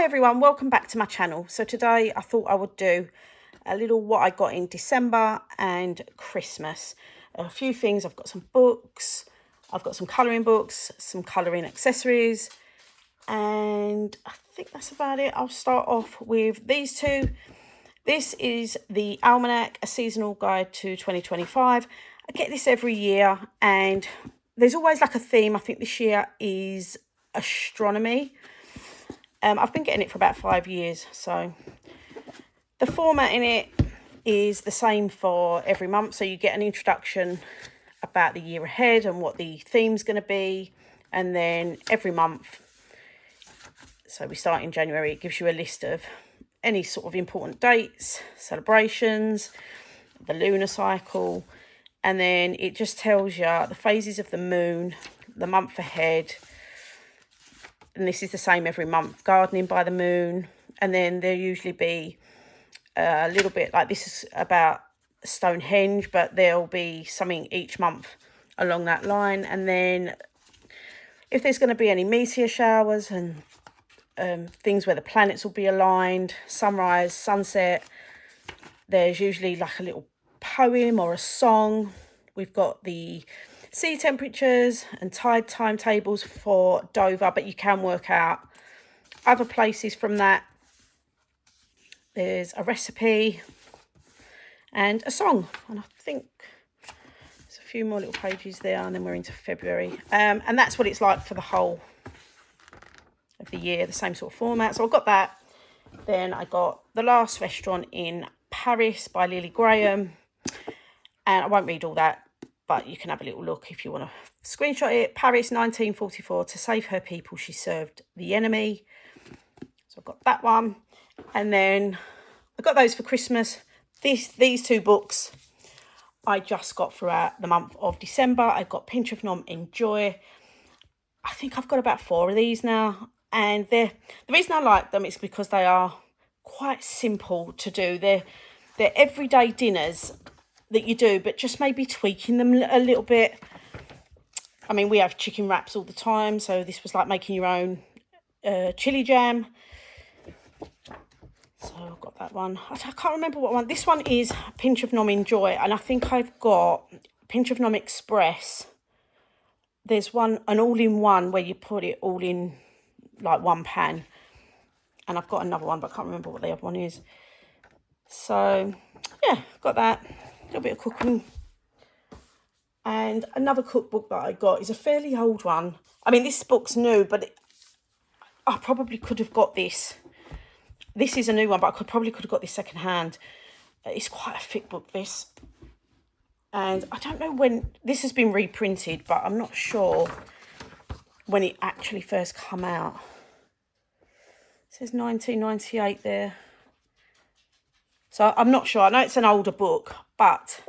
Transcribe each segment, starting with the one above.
everyone, welcome back to my channel. So today I thought I would do a little what I got in December and Christmas. A few things. I've got some books, I've got some colouring books, some colouring accessories, and I think that's about it. I'll start off with these two. This is the Almanac, a seasonal guide to 2025. I get this every year and there's always like a theme. I think this year is astronomy. I've been getting it for about 5 years, so the format in it is the same for every month. So you get an introduction about the year ahead and what the theme's going to be, and then every month, so we start in January, it gives you a list of any sort of important dates, celebrations, the lunar cycle, and then it just tells you the phases of the moon, the month ahead. And this is the same every month, gardening by the moon. And then there'll usually be a little bit like this is about Stonehenge, but there'll be something each month along that line. And then if there's going to be any meteor showers and things where the planets will be aligned, sunrise, sunset, there's usually like a little poem or a song. We've got the sea temperatures and tide timetables for Dover, but you can work out other places from that. There's a recipe and a song, and I think there's a few more little pages there, and then we're into February, and that's what it's like for the whole of the year, the same sort of format. So I got that. Then I got The Last Restaurant in Paris by Lily Graham, and I won't read all that, but you can have a little look if you want to screenshot it. Paris 1944, to save her people she served the enemy. So I've got that one. And then I got those for Christmas. These two books I just got throughout the month of December. I got Pinch of Nom Enjoy. I think I've got about 4 of these now. And the reason I like them is because they are quite simple to do. They're everyday dinners that you do, but just maybe tweaking them a little bit. I mean, we have chicken wraps all the time, so this was like making your own chili jam. So I've got that one. I can't remember what one. This one is Pinch of Nom Enjoy, and I think I've got Pinch of Nom Express. There's an all-in-one where you put it all in like one pan, and I've got another one, but I can't remember what the other one is. So yeah, got that. A little bit of cooking. And another cookbook that I got is a fairly old one. I mean, this book's new, but I probably could have got this. This is a new one, but I probably could have got this secondhand. It's quite a thick book, this. And I don't know when this has been reprinted, but I'm not sure when it actually first come out. It says 1998 there. So I'm not sure. I know it's an older book, but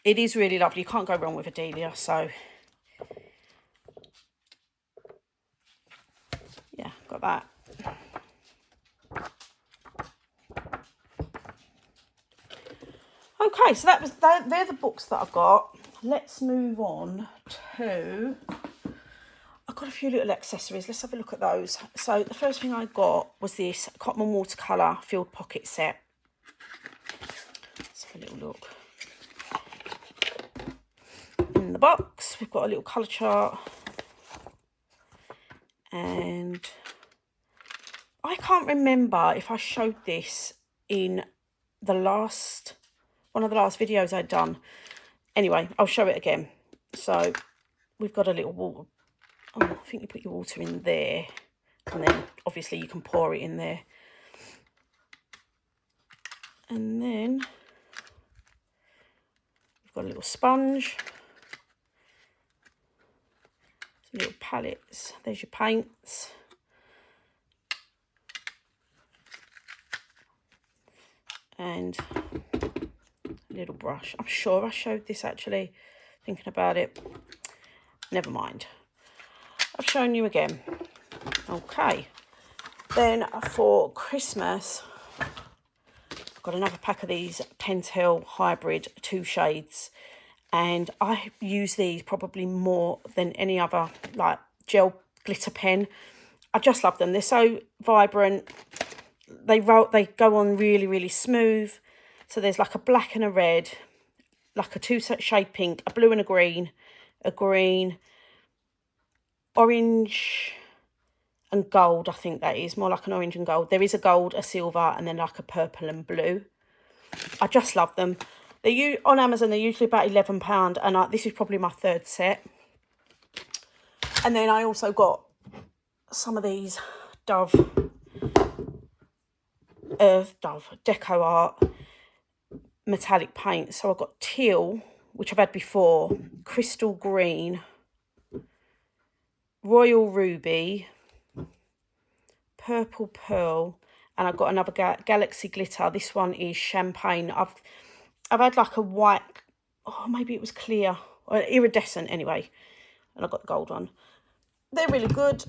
it is really lovely. You can't go wrong with Adelia. So yeah, got that. Okay, so they're the books that I've got. Let's move on to, I've got a few little accessories. Let's have a look at those. So the first thing I got was this Cotman watercolour filled pocket set. Let's have a little look. In the box, we've got a little colour chart. And I can't remember if I showed this in one of the last videos I'd done. Anyway, I'll show it again. So we've got a little water. Oh, I think you put your water in there, and then obviously you can pour it in there. And then we've got a little sponge, some little palettes. There's your paints. And a little brush. I'm sure I showed this actually, thinking about it. Never mind. I've shown you again. Okay. Then for Christmas, I've got another pack of these Pentel Hybrid 2 shades. And I use these probably more than any other like gel glitter pen. I just love them. They're so vibrant. They go on really, really smooth. So there's like a black and a red, like a two-shade pink, a blue and a green, orange and gold. I think that is more like an orange and gold. There is a gold, a silver, and then like a purple and blue. I just love them. On Amazon, they're usually about £11, and this is probably my third set. And then I also got some of these Dove Deco Art metallic paint. So I've got teal, which I've had before, crystal green, royal ruby, purple pearl, and I've got another galaxy glitter. This one is champagne. I've had like a white, maybe it was clear or iridescent anyway, and I've got the gold one. They're really good.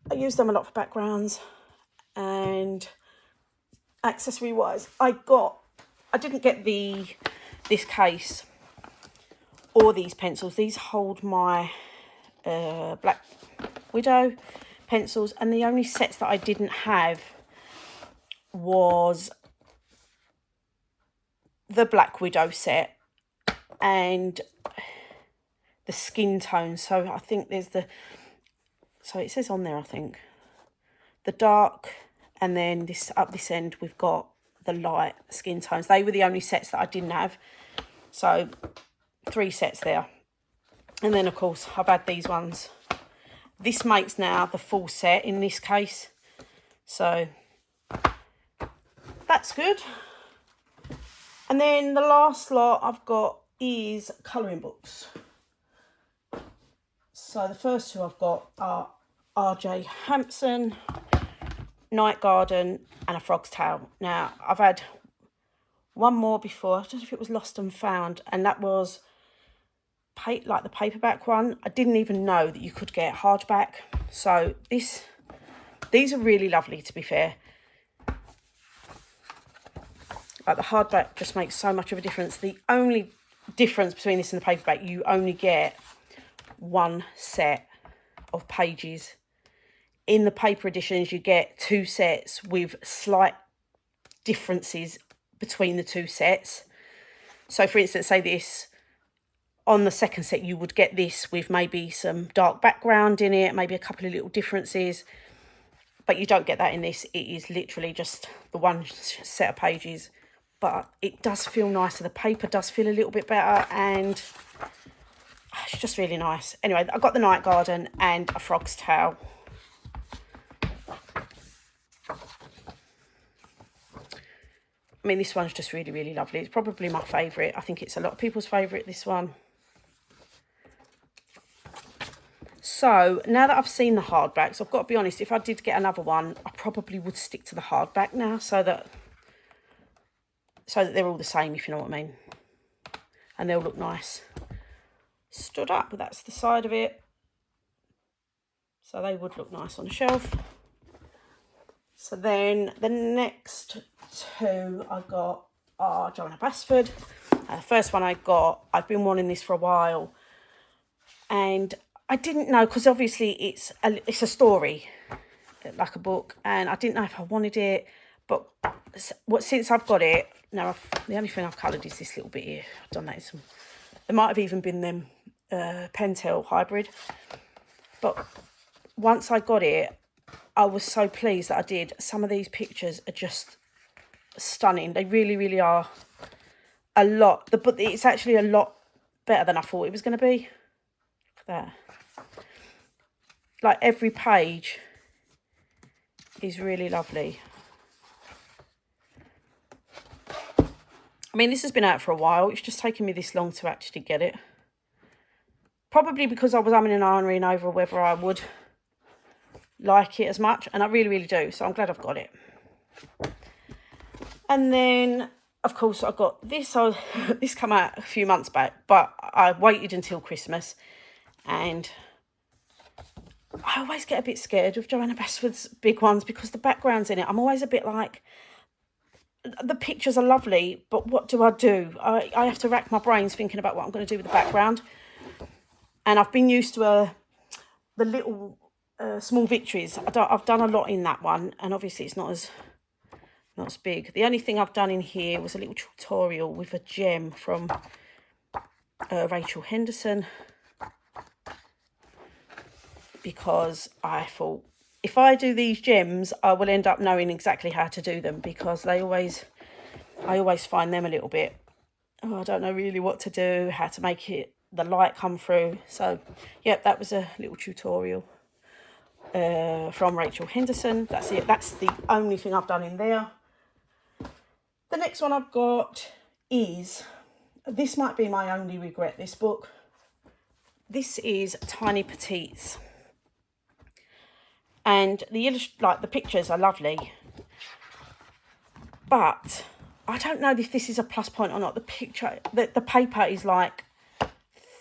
I use them a lot for backgrounds. And accessory wise, I didn't get this case or these pencils. These hold my Black Widow pencils, and the only sets that I didn't have was the Black Widow set and the skin tone. So I think there's so it says on there, I think the dark, and then up this end we've got the light skin tones. They were the only sets that I didn't have, so 3 sets there. And then of course I've had these ones. This makes now the full set in this case, so that's good. And then the last lot I've got is colouring books. So the first 2 I've got are R.J. Hampson, Night Garden, and A Frog's Tale. Now, I've had one more before. I don't know if it was Lost and Found, and that was like the paperback one. I didn't even know that you could get hardback. So these are really lovely, to be fair. Like the hardback just makes so much of a difference. The only difference between this and the paperback, you only get 1 set of pages. In the paper editions, you get 2 sets with slight differences between the 2 sets. So for instance, say this, on the second set, you would get this with maybe some dark background in it, maybe a couple of little differences, but you don't get that in this. It is literally just the 1 set of pages, but it does feel nicer. The paper does feel a little bit better, and it's just really nice. Anyway, I got the Night Garden and A Frog's Tale. I mean, this one's just really, really lovely. It's probably my favourite. I think it's a lot of people's favourite, this one. So, now that I've seen the hardbacks, I've got to be honest, if I did get another one, I probably would stick to the hardback now, so that they're all the same, if you know what I mean. And they'll look nice stood up, but that's the side of it. So they would look nice on a shelf. So then the next 2 I got are Joanna Basford. The first one I've been wanting this for a while, and I didn't know, because obviously it's a story, like a book, and I didn't know if I wanted it. But since I've got it now, the only thing I've coloured is this little bit here. I've done that in some. There might have even been them Pentel hybrid, but once I got it, I was so pleased that I did. Some of these pictures are just stunning. They really, really are. But it's actually a lot better than I thought it was going to be. Look at that. Like every page is really lovely. I mean, this has been out for a while. It's just taken me this long to actually get it. Probably because I was umming and ahhing over whether I would like it as much, and I really, really do. So I'm glad I've got it. And then, of course, I got this. So this came out a few months back, but I waited until Christmas, and I always get a bit scared with Joanna Basford's big ones because the background's in it. I'm always a bit like, the pictures are lovely, but what do? I have to rack my brains thinking about what I'm going to do with the background. And I've been used to the little Small Victories. I've done a lot in that one, and obviously it's not as big. The only thing I've done in here was a little tutorial with a gem from Rachel Henderson, because I thought if I do these gems, I will end up knowing exactly how to do them, because I always find them a little bit, I don't know really what to do, how to make the light come through. So yep, that was a little tutorial from Rachel Henderson. That's it. That's the only thing I've done in there. The next one I've got is, this might be my only regret, this book. This is Tiny Petites. And the pictures are lovely. But I don't know if this is a plus point or not. The paper is like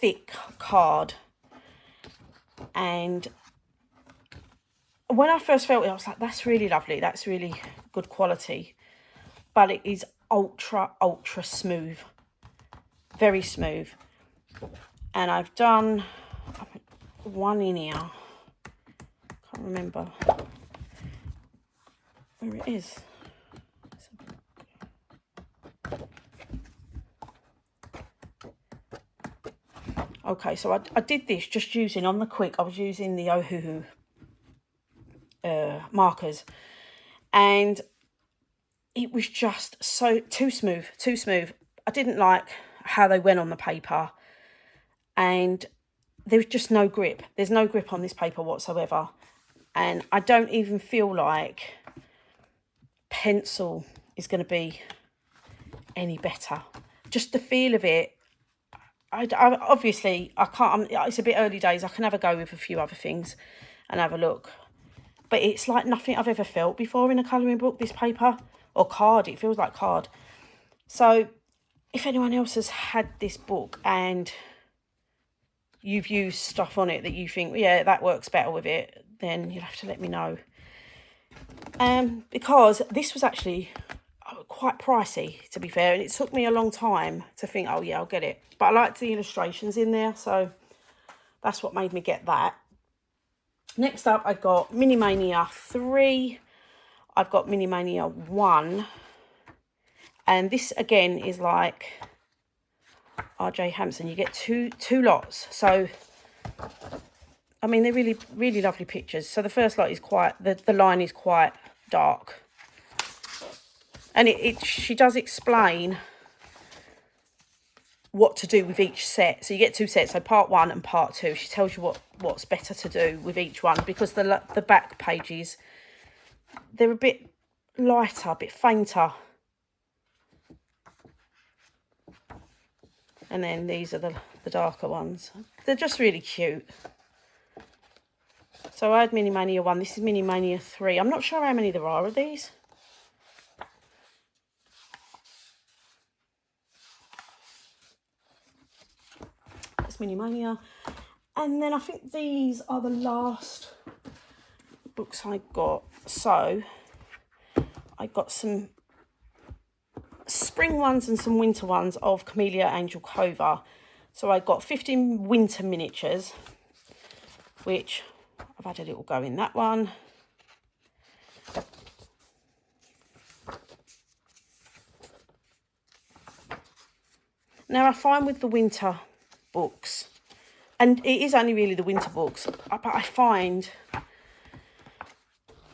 thick card. And when I first felt it, I was like, that's really lovely. That's really good quality. But it is ultra smooth. Very smooth. And I've done one in here. Can't remember where it is. Okay, so I did this just using, on the quick, I was using the Ohuhu markers, and it was just too smooth. I didn't like how they went on the paper, and there was just no grip. There's no grip on this paper whatsoever, and I don't even feel like pencil is going to be any better. Just the feel of it. I obviously I can't. It's a bit early days. I can have a go with a few other things and have a look, but it's like nothing I've ever felt before in a colouring book. This paper or card, it feels like card. So, if anyone else has had this book and you've used stuff on it that you think, yeah, that works better with it, then you'll have to let me know. Because this was actually quite pricey, to be fair, and it took me a long time to think, oh yeah, I'll get it. But I liked the illustrations in there, so that's what made me get that. Next up, I got Mini Mania 3. I've got Mini Mania 1. And this again is like R.J. Hampson. You get two lots. So, I mean, they're really, really lovely pictures. So the first lot is quite, the line is quite dark. And she does explain what to do with each set. So you get two sets, so part 1 and part 2. She tells you what's better to do with each one, because the back pages, they're a bit lighter, a bit fainter. And then these are the darker ones. They're just really cute. So I had Mini Mania 1. This is Mini Mania 3. I'm not sure how many there are of these. That's Mini Mania. And then I think these are the last books I got. So I got some spring ones and some winter ones of Camellia Angel Cova. So I got 15 winter miniatures, which I've had a little go in that one. Now I find with the winter books, and it is only really the winter books, but I find,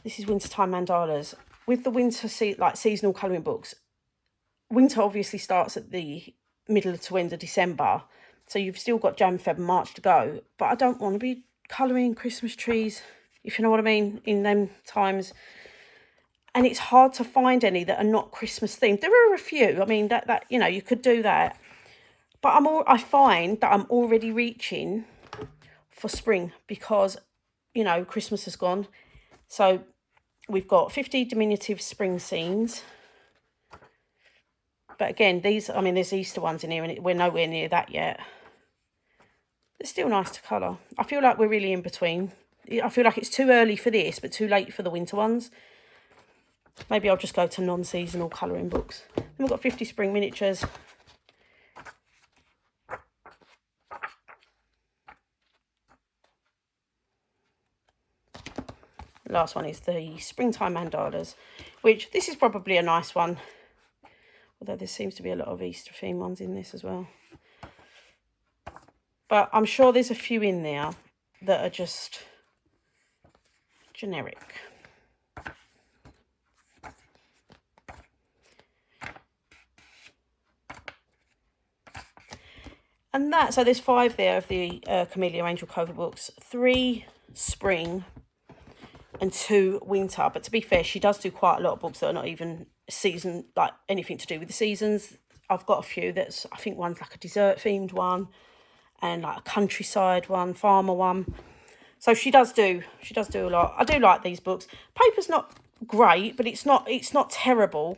this is Wintertime Mandalas, with the winter seasonal colouring books, winter obviously starts at the middle to end of December, so you've still got Jan, Feb and March to go, but I don't want to be colouring Christmas trees, if you know what I mean, in them times. And it's hard to find any that are not Christmas themed. There are a few, I mean, that you know, you could do that. But I find that I'm already reaching for spring, because, you know, Christmas has gone. So we've got 50 diminutive spring scenes. But again, these, I mean, there's Easter ones in here, and we're nowhere near that yet. It's still nice to colour. I feel like we're really in between. I feel like it's too early for this, but too late for the winter ones. Maybe I'll just go to non-seasonal colouring books. Then we've got 50 spring miniatures. The last one is the Springtime Mandalas, which this is probably a nice one. Although there seems to be a lot of Easter theme ones in this as well. But I'm sure there's a few in there that are just generic. And that, so there's 5 there of the Camellia Angel cover books. 3 spring and 2 winter. But to be fair, she does do quite a lot of books that are not even season, like anything to do with the seasons. I've got a few that's, I think one's like a dessert themed one and like a countryside one, farmer one. So she does do a lot. I do like these books. Paper's not great, but it's not terrible.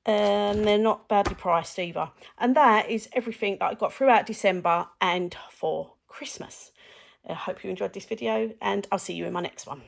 And they're not badly priced either. And that is everything that I got throughout December and for Christmas. I hope you enjoyed this video, and I'll see you in my next one.